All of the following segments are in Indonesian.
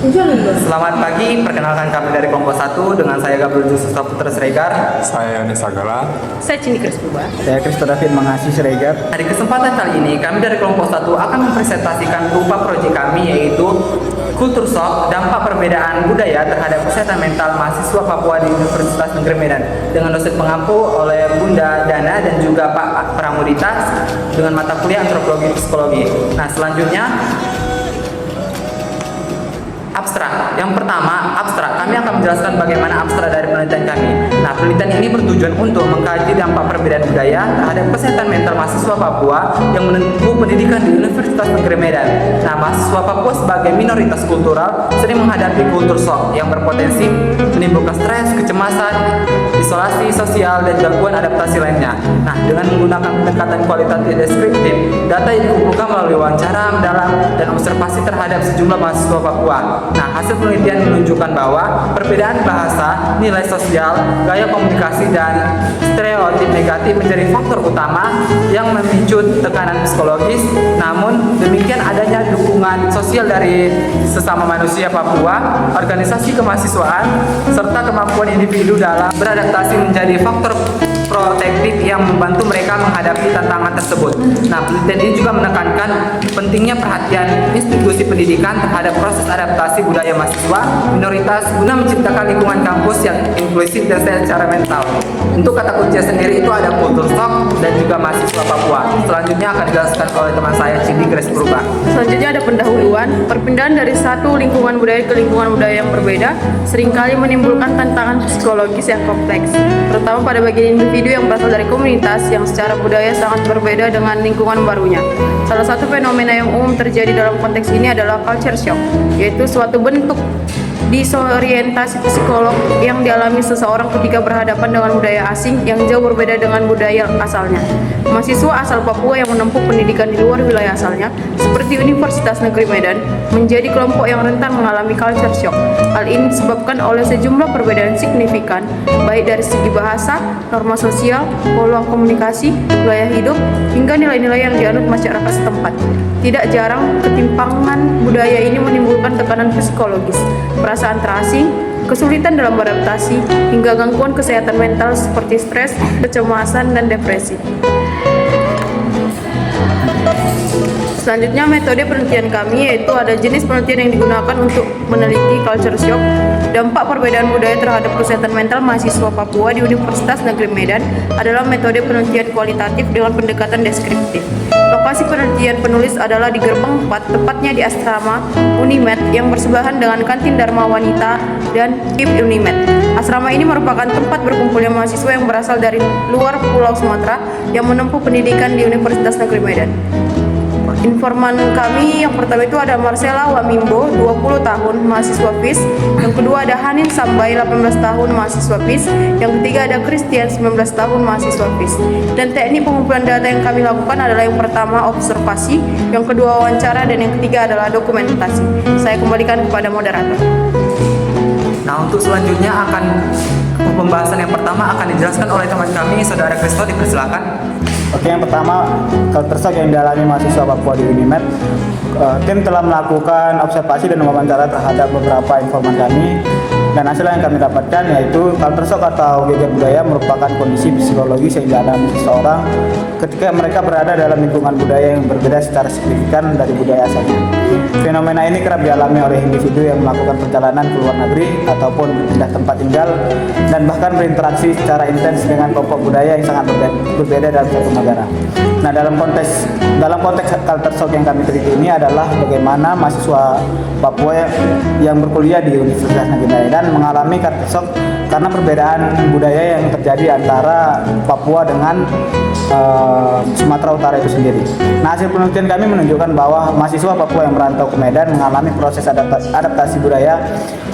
Selamat pagi, perkenalkan kami dari kelompok 1 dengan saya Gabriel Justus Putra Siregar. Saya Yonis Sagala. Saya Cini Krispuba. Saya Kristo David Mengasi Siregar. Di kesempatan kali ini, kami dari kelompok 1 akan mempresentasikan berupa proyek kami, yaitu Kultur Shock, dampak perbedaan budaya terhadap kesehatan mental mahasiswa Papua di Universitas Negeri Medan, dengan dosen pengampu oleh Bunda Dana dan juga Pak Pramudita dengan mata kuliah antropologi psikologi. Nah, selanjutnya abstrak. Yang pertama, abstrak. Kami akan menjelaskan bagaimana abstrak dari penelitian kami. Nah, penelitian ini bertujuan untuk mengkaji dampak perbedaan budaya terhadap kesehatan mental mahasiswa Papua yang menempuh pendidikan di Universitas Negeri Medan. Nah, mahasiswa Papua sebagai minoritas kultural sering menghadapi kultur shock yang berpotensi menimbulkan stres, kecemasan, isolasi sosial, dan gangguan adaptasi lainnya. Nah, dengan menggunakan pendekatan kualitatif deskriptif, data yang dikumpulkan melalui wawancara mendalam dan observasi terhadap sejumlah mahasiswa Papua. Nah, hasil penelitian menunjukkan bahwa perbedaan bahasa, nilai sosial, gaya komunikasi, dan stereotip negatif menjadi faktor utama yang memicu tekanan psikologis. Namun, demikian adanya dukungan sosial dari sesama manusia Papua, organisasi kemahasiswaan, serta kemampuan individu dalam beradaptasi menjadi faktor protektif yang membantu mereka menghadapi tantangan tersebut. Nah, penelitian ini juga menekankan pentingnya perhatian institusi pendidikan terhadap proses adaptasi budaya mahasiswa minoritas guna menciptakan lingkungan kampus yang inklusif dan sehat secara mental. Untuk kata kunci sendiri itu ada kultur shock dan juga mahasiswa Papua. Selanjutnya akan dijelaskan oleh teman saya Cindi Grace Purba. Selanjutnya ada pendahuluan. Perpindahan dari satu lingkungan budaya ke lingkungan budaya yang berbeda seringkali menimbulkan tantangan psikologis yang kompleks, terutama pada bagian individu yang berasal dari komunitas yang secara budaya sangat berbeda dengan lingkungan barunya. Salah satu fenomena yang umum terjadi dalam konteks ini adalah culture shock, yaitu suatu bentuk disorientasi psikolog yang dialami seseorang ketika berhadapan dengan budaya asing yang jauh berbeda dengan budaya asalnya. Mahasiswa asal Papua yang menempuh pendidikan di luar wilayah asalnya, seperti Universitas Negeri Medan, menjadi kelompok yang rentan mengalami culture shock. Hal ini disebabkan oleh sejumlah perbedaan signifikan, baik dari segi bahasa, norma sosial, peluang komunikasi, gaya hidup, hingga nilai-nilai yang dianut masyarakat setempat. Tidak jarang, ketimpangan budaya ini menimbulkan tekanan psikologis, perasaan terasing, kesulitan dalam beradaptasi, hingga gangguan kesehatan mental seperti stres, kecemasan, dan depresi. Selanjutnya, metode penelitian kami yaitu ada jenis penelitian yang digunakan untuk meneliti culture shock, dampak perbedaan budaya terhadap kesehatan mental mahasiswa Papua di Universitas Negeri Medan adalah metode penelitian kualitatif dengan pendekatan deskriptif. Lokasi penelitian penulis adalah di Gerbang 4, tepatnya di asrama Unimed yang bersebelahan dengan kantin Dharma Wanita dan KIP Unimed. Asrama ini merupakan tempat berkumpulnya mahasiswa yang berasal dari luar Pulau Sumatera yang menempuh pendidikan di Universitas Negeri Medan. Informan kami yang pertama itu ada Marcella Wamimbo, 20 tahun, mahasiswa FIS. Yang kedua ada Hanin Sambai, 18 tahun, mahasiswa FIS. Yang ketiga ada Christian, 19 tahun, mahasiswa FIS. Dan teknik pengumpulan data yang kami lakukan adalah yang pertama observasi, yang kedua wawancara, dan yang ketiga adalah dokumentasi. Saya kembalikan kepada moderator. Nah, untuk selanjutnya pembahasan yang pertama akan dijelaskan oleh teman kami, Saudara Kristo, dipersilakan. Oke, yang pertama, culture shock yang dialami mahasiswa Papua di Unimed. Tim telah melakukan observasi dan wawancara terhadap beberapa informan kami, dan hasil yang kami dapatkan yaitu culture shock atau geger budaya merupakan kondisi psikologis yang dialami seseorang ketika mereka berada dalam lingkungan budaya yang berbeda secara signifikan dari budaya asalnya. Fenomena ini kerap dialami oleh individu yang melakukan perjalanan ke luar negeri ataupun pindah tempat tinggal dan bahkan berinteraksi secara intens dengan kelompok budaya yang sangat berbeda dalam satu negara. Nah, dalam konteks culture shock yang kami teliti ini adalah bagaimana mahasiswa Papua yang berkuliah di Universitas Negeri Medan mengalami culture shock karena perbedaan budaya yang terjadi antara Papua dengan Sumatera Utara itu sendiri. Nah, hasil penelitian kami menunjukkan bahwa mahasiswa Papua yang merantau ke Medan mengalami proses adaptasi budaya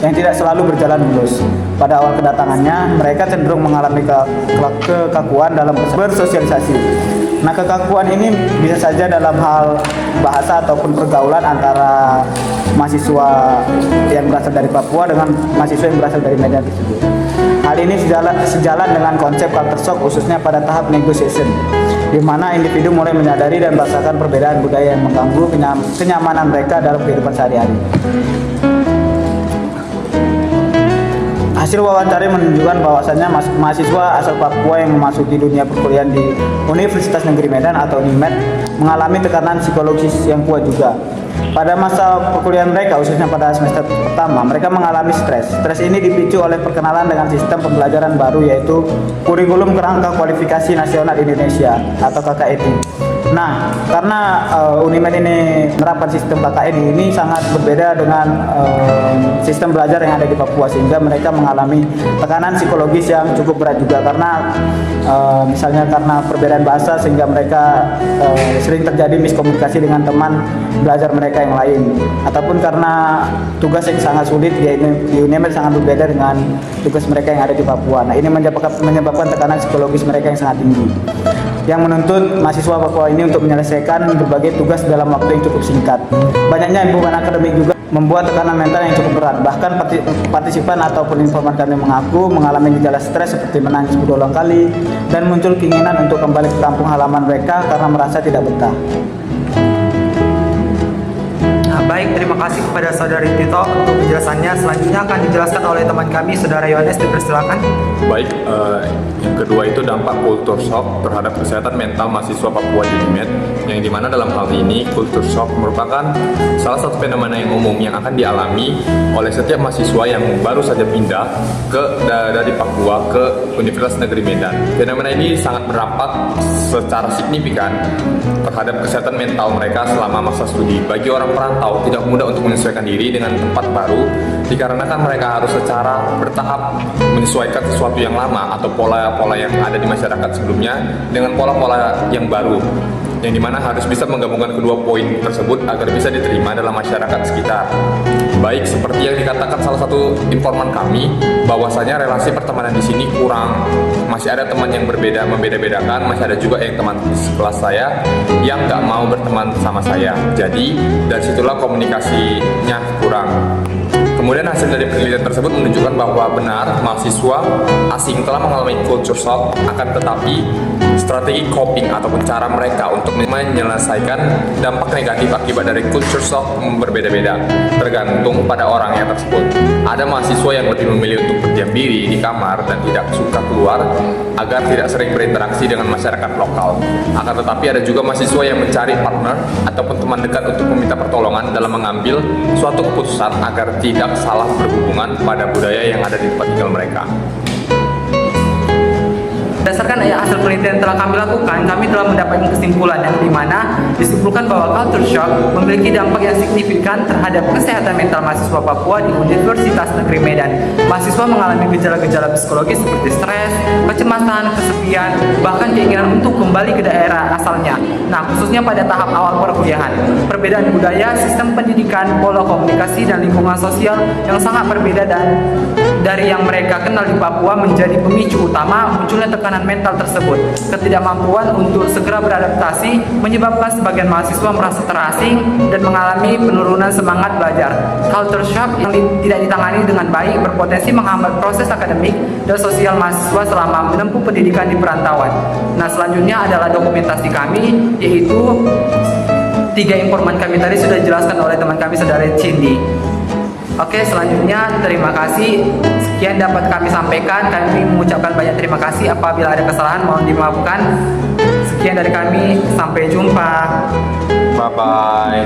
yang tidak selalu berjalan mulus. Pada awal kedatangannya, mereka cenderung mengalami kekakuan dalam bersosialisasi. Nah, kekakuan ini bisa saja dalam hal bahasa ataupun pergaulan antara mahasiswa yang berasal dari Papua dengan mahasiswa yang berasal dari Medan tersebut. Hal ini sejalan dengan konsep culture shock khususnya pada tahap negotiation, di mana individu mulai menyadari dan merasakan perbedaan budaya yang mengganggu kenyamanan mereka dalam kehidupan sehari-hari. Hasil wawancara menunjukkan bahwasannya mahasiswa asal Papua yang memasuki dunia perkuliahan di Universitas Negeri Medan atau UNIMED mengalami tekanan psikologis yang kuat juga. Pada masa perkuliahan mereka, khususnya pada semester pertama, mereka mengalami stres. Stres ini dipicu oleh perkenalan dengan sistem pembelajaran baru, yaitu Kurikulum Kerangka Kualifikasi Nasional Indonesia atau KKNI. Nah, karena UNIMED ini menerapkan sistem KKNI ini sangat berbeda dengan sistem belajar yang ada di Papua, sehingga mereka mengalami tekanan psikologis yang cukup berat juga karena misalnya karena perbedaan bahasa, sehingga mereka sering terjadi miskomunikasi dengan teman belajar mereka yang lain, ataupun karena tugas yang sangat sulit di UNIMED sangat berbeda dengan tugas mereka yang ada di Papua. Nah, ini menyebabkan tekanan psikologis mereka yang sangat tinggi, yang menuntut mahasiswa Papua ini untuk menyelesaikan berbagai tugas dalam waktu yang cukup singkat. Banyaknya beban akademik juga membuat tekanan mental yang cukup berat. Bahkan partisipan ataupun informan kami mengaku mengalami gejala stres seperti menangis berulang kali dan muncul keinginan untuk kembali ke kampung halaman mereka karena merasa tidak betah. Baik, terima kasih kepada Saudari Tito untuk penjelasannya. Selanjutnya akan dijelaskan oleh teman kami, Saudara Yohanes, dipersilakan. Baik, yang kedua itu dampak culture shock terhadap kesehatan mental mahasiswa Papua di UNIMED, yang dimana dalam hal ini culture shock merupakan salah satu fenomena yang umum yang akan dialami oleh setiap mahasiswa yang baru saja pindah dari Papua ke Universitas Negeri Medan. Fenomena ini sangat berdampak secara signifikan terhadap kesehatan mental mereka selama masa studi. Bagi orang perantau, tidak mudah untuk menyesuaikan diri dengan tempat baru dikarenakan mereka harus secara bertahap menyesuaikan sesuatu yang lama atau pola-pola yang ada di masyarakat sebelumnya dengan pola-pola yang baru, yang dimana harus bisa menggabungkan kedua poin tersebut agar bisa diterima dalam masyarakat sekitar. Baik seperti yang dikatakan salah satu informan kami, bahwasanya relasi pertemanan di sini kurang, masih ada teman yang membeda-bedakan, masih ada juga yang teman sekelas saya yang nggak mau berteman sama saya. Jadi dari situlah komunikasinya kurang. Kemudian hasil dari penelitian tersebut menunjukkan bahwa benar mahasiswa asing telah mengalami culture shock, akan tetapi strategi coping ataupun cara mereka untuk menyelesaikan dampak negatif akibat dari culture shock berbeda-beda, tergantung pada orangnya tersebut. Ada mahasiswa yang lebih memilih untuk berdiam diri di kamar dan tidak suka keluar agar tidak sering berinteraksi dengan masyarakat lokal. Akan tetapi ada juga mahasiswa yang mencari partner ataupun teman dekat untuk meminta pertolongan dalam mengambil suatu keputusan agar tidak salah berhubungan pada budaya yang ada di tempat tinggal mereka. Berdasarkan hasil penelitian yang telah kami lakukan, kami telah mendapatkan kesimpulan yang dimana disimpulkan bahwa culture shock memiliki dampak yang signifikan terhadap kesehatan mental mahasiswa Papua di Universitas Negeri Medan. Mahasiswa mengalami gejala-gejala psikologis seperti stres, kecemasan, kesepian, bahkan keinginan untuk kembali ke daerah asalnya. Nah, khususnya pada tahap awal perkuliahan. Perbedaan budaya, sistem pendidikan, pola komunikasi, dan lingkungan sosial yang sangat berbeda dan dari yang mereka kenal di Papua menjadi pemicu utama munculnya tekanan mental tersebut. Ketidakmampuan untuk segera beradaptasi menyebabkan sebagian mahasiswa merasa terasing dan mengalami penurunan semangat belajar. Culture shock yang tidak ditangani dengan baik berpotensi menghambat proses akademik dan sosial mahasiswa selama menempuh pendidikan di perantauan. Nah, selanjutnya adalah dokumentasi kami, yaitu 3 informan kami tadi sudah dijelaskan oleh teman kami, Saudara Cindy. Oke, selanjutnya terima kasih. Sekian dapat kami sampaikan. Kami mengucapkan banyak terima kasih. Apabila ada kesalahan mohon dimaafkan. Sekian dari kami. Sampai jumpa. Bye-bye.